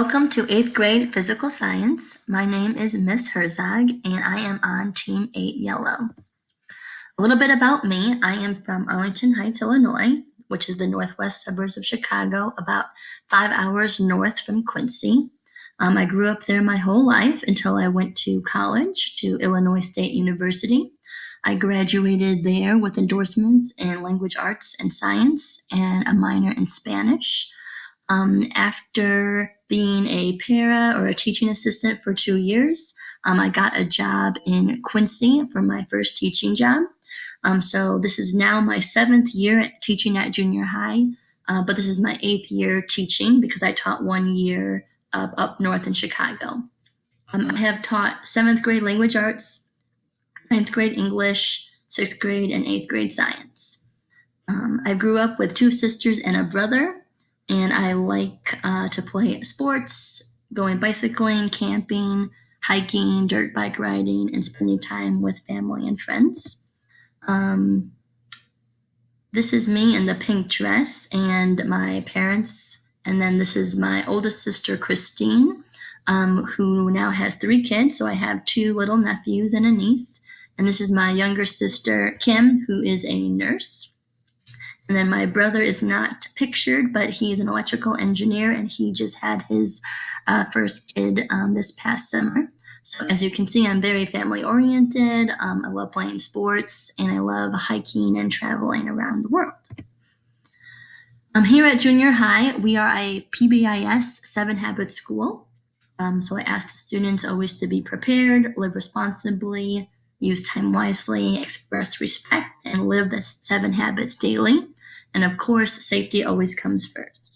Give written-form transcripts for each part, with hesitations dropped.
Welcome to 8th grade physical science. My name is Miss Herzog and I am on Team 8 Yellow. A little bit about me. I am from Arlington Heights, Illinois, which is the northwest suburbs of Chicago, about 5 hours north from Quincy. I grew up there my whole life until I went to college to Illinois State University. I graduated there with endorsements in language arts and science and a minor in Spanish. After being a para or a teaching assistant for 2 years, I got a job in Quincy for my first teaching job. So this is now my 7th year teaching at junior high, but this is my 8th year teaching because I taught 1 year up north in Chicago. I have taught 7th grade language arts, 9th grade English, 6th grade, and 8th grade science. I grew up with 2 sisters and a brother, and I like to play sports, going bicycling, camping, hiking, dirt bike riding, and spending time with family and friends. This is me in the pink dress and my parents, and then this is my oldest sister, Christine, who now has 3 kids. So I have 2 little nephews and a niece. And this is my younger sister, Kim, who is a nurse. And then my brother is not pictured, but he's an electrical engineer and he just had his first kid this past summer. So as you can see, I'm very family oriented. I love playing sports and I love hiking and traveling around the world. Here at junior high, we are a PBIS 7 Habits school. So I ask the students always to be prepared, live responsibly, use time wisely, express respect, and live the 7 habits daily. And of course, safety always comes first.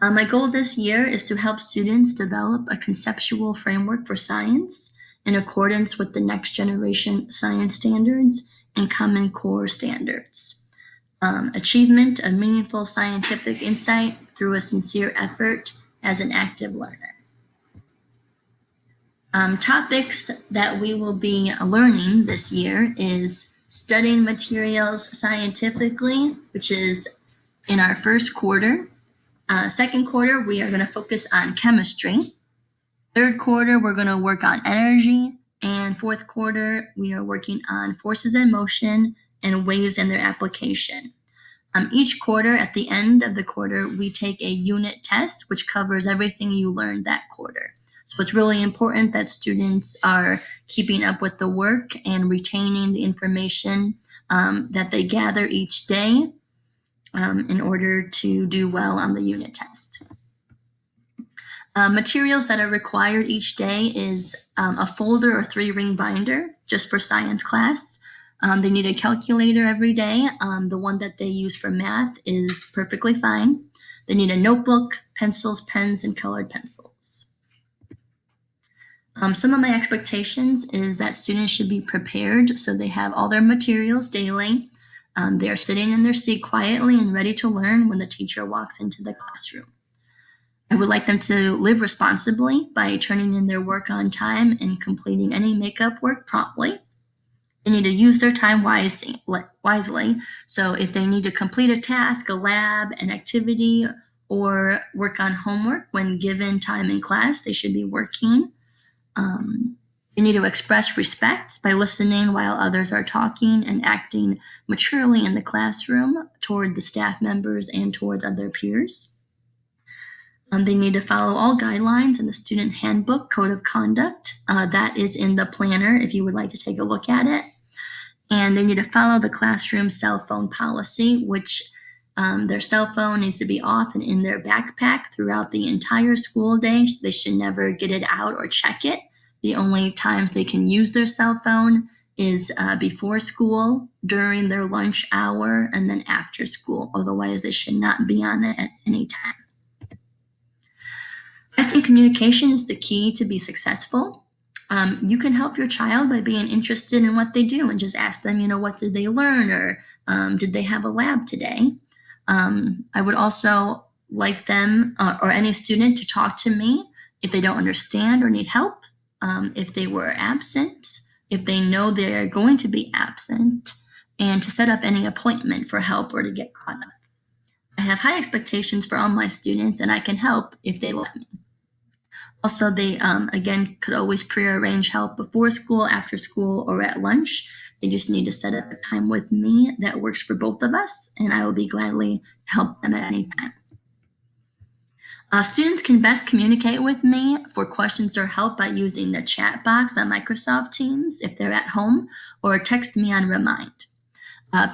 My goal this year is to help students develop a conceptual framework for science in accordance with the next generation science standards and Common Core standards. Achievement of meaningful scientific insight through a sincere effort as an active learner. Topics that we will be learning this year is studying materials scientifically, which is in our first quarter. Second quarter, we are going to focus on chemistry. Third quarter, we're going to work on energy. And fourth quarter, we are working on forces in motion and waves and their application. Each quarter, at the end of the quarter, we take a unit test, which covers everything you learned that quarter. So it's really important that students are keeping up with the work and retaining the information that they gather each day in order to do well on the unit test. Materials that are required each day is a folder or 3-ring binder just for science class. They need a calculator every day. The one that they use for math is perfectly fine. They need a notebook, pencils, pens, and colored pencils. Some of my expectations is that students should be prepared so they have all their materials daily. They are sitting in their seat quietly and ready to learn when the teacher walks into the classroom. I would like them to live responsibly by turning in their work on time and completing any makeup work promptly. They need to use their time wisely. So if they need to complete a task, a lab, an activity, or work on homework when given time in class, they should be working. You need to express respect by listening while others are talking and acting maturely in the classroom toward the staff members and towards other peers. They need to follow all guidelines in the student handbook code of conduct. That is in the planner if you would like to take a look at it. And they need to follow the classroom cell phone policy, which their cell phone needs to be off and in their backpack throughout the entire school day. They should never get it out or check it. The only times they can use their cell phone is before school, during their lunch hour, and then after school. Otherwise, they should not be on it at any time. I think communication is the key to be successful. You can help your child by being interested in what they do and just ask them, what did they learn, or did they have a lab today? I would also like them or any student to talk to me if they don't understand or need help, if they were absent, if they know they're going to be absent, and to set up any appointment for help or to get caught up. I have high expectations for all my students, and I can help if they let me. Also, they, again, could always prearrange help before school, after school, or at lunch. They just need to set up a time with me that works for both of us, and I will be gladly help them at any time. Students can best communicate with me for questions or help by using the chat box on Microsoft Teams if they're at home, or text me on Remind.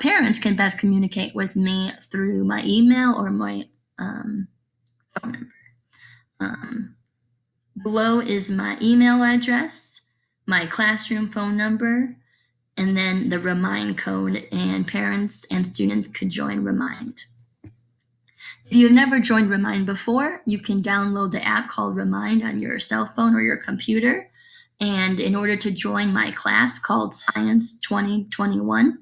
Parents can best communicate with me through my email or my phone number. Below is my email address, my classroom phone number, and then the Remind code, and parents and students could join Remind. If you've never joined Remind before, you can download the app called Remind on your cell phone or your computer. And in order to join my class called Science 2021,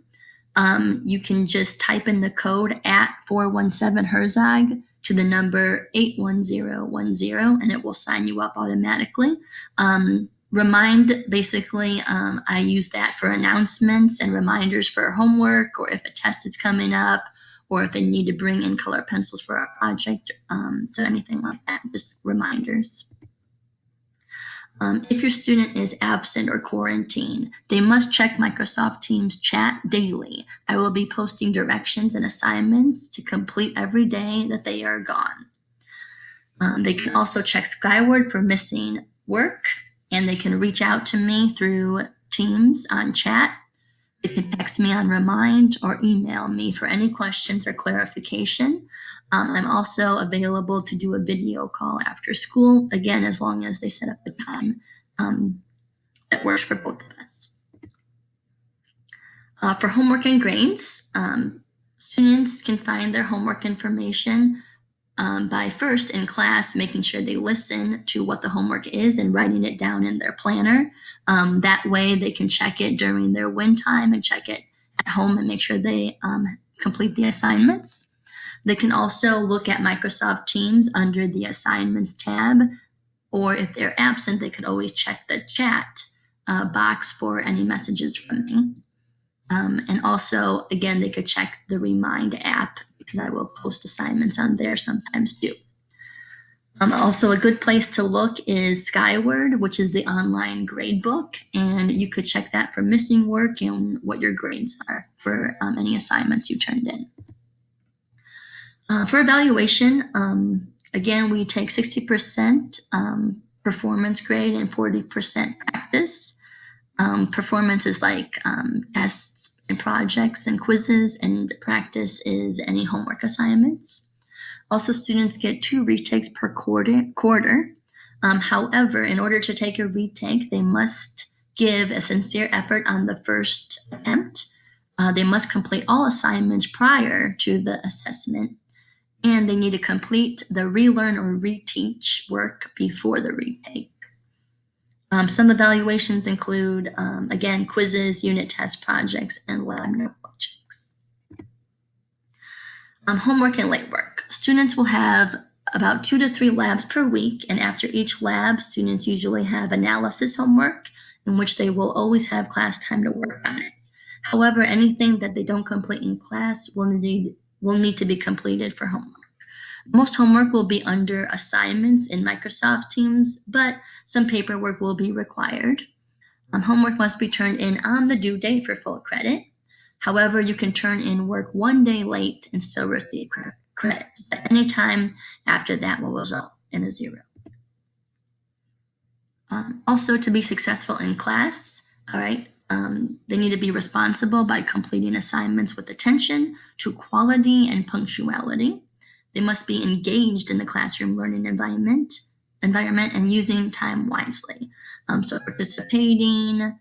you can just type in the code at 417 Herzog to the number 81010, and it will sign you up automatically. Remind, basically, I use that for announcements and reminders for homework, or if a test is coming up, or if they need to bring in color pencils for a project, so anything like that, just reminders. If your student is absent or quarantined, they must check Microsoft Teams chat daily. I will be posting directions and assignments to complete every day that they are gone. They can also check Skyward for missing work, and they can reach out to me through Teams on chat. They can text me on Remind or email me for any questions or clarification. I'm also available to do a video call after school, again, as long as they set up a time that works for both of us. For homework and grades, students can find their homework information by first in class making sure they listen to what the homework is and writing it down in their planner. That way they can check it during their win time and check it at home and make sure they complete the assignments. They can also look at Microsoft Teams under the Assignments tab, or if they're absent, they could always check the chat box for any messages from me. And also, again, they could check the Remind app because I will post assignments on there sometimes too. Also, a good place to look is Skyward, which is the online grade book, and you could check that for missing work and what your grades are for any assignments you turned in. For evaluation, again, we take 60% performance grade and 40% practice. Performance is like tests and projects and quizzes, and practice is any homework assignments. Also, students get 2 retakes per quarter. However, in order to take a retake, they must give a sincere effort on the first attempt. They must complete all assignments prior to the assessment, and they need to complete the relearn or reteach work before the retake. Some evaluations include, again, quizzes, unit test projects, and lab notebook checks. Homework and late work. Students will have about 2 to 3 labs per week, and after each lab, students usually have analysis homework in which they will always have class time to work on it. However, anything that they don't complete in class will need to be completed for homework. Most homework will be under assignments in Microsoft Teams, but some paperwork will be required. Homework must be turned in on the due date for full credit. However, you can turn in work 1 day late and still receive credit, but any time after that will result in a 0. Also, to be successful in class, all right, they need to be responsible by completing assignments with attention to quality and punctuality. They must be engaged in the classroom learning environment and using time wisely. So participating,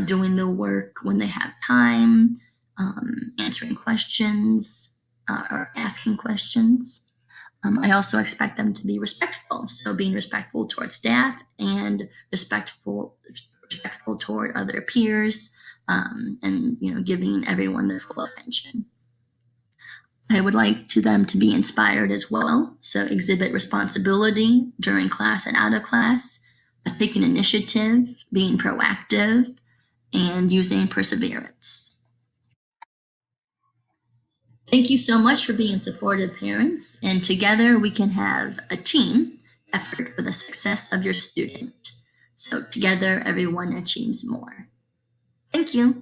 doing the work when they have time, answering questions or asking questions. I also expect them to be respectful. So being respectful towards staff and respectful toward other peers, and giving everyone their full attention. I would like them to be inspired as well, so exhibit responsibility during class and out of class, taking initiative, being proactive, and using perseverance. Thank you so much for being supportive parents, and together we can have a team effort for the success of your student. So together everyone achieves more. Thank you.